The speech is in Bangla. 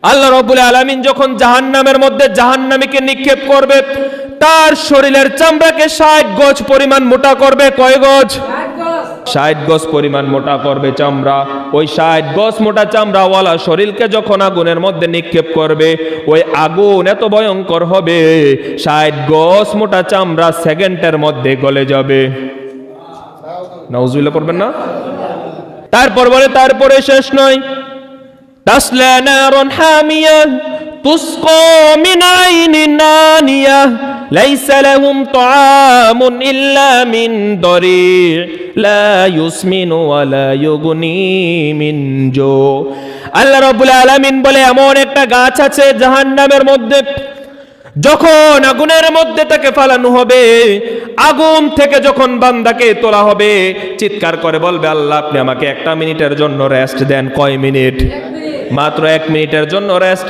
আল্লাহ রাব্বুল আলামিন যখন জাহান্নামের মধ্যে জাহান্নামীকে নিক্ষেপ করবে, তার শরীরের চামড়াকে 60 গজ পরিমাণ মোটা করবে। কয় গজ? 60 গজ পরিমাণ মোটা করবে চামড়া। ওই 60 গজ মোটা চামড়াওয়ালা শরীরকে যখন আগুনের মধ্যে নিক্ষেপ করবে, ওই আগুন এত ভয়ঙ্কর হবে, 60 গজ মোটা চামড়া সেকেন্ডের মধ্যে গলে যাবে। নাউজুবিল্লাহ পড়বেন না? তারপর বলে, তারপরে শেষ নয়। তাসলা নারুন হামিয়া তুসকা মিন আইনিন নানিয়া লাইসা লাহুম তাআমুন ইল্লা মিন দরি' লা ইউসমিনু ওয়া লা ইউগনি মিন জু। আল্লাহ রাব্বুল আলামিন বলে, এমন একটা গাছ আছে জাহান্নামের মধ্যে, যখন আগুনের মধ্যে তাকে ফালানো হবে, আগুন থেকে যখন বান্দাকে তোলা হবে, চিৎকার করে বলবে, আল্লাহ আপনি আমাকে 1 মিনিটের জন্য রেস্ট দেন। কয় মিনিট? মাত্র 1 মিনিটের জন্য রেস্ট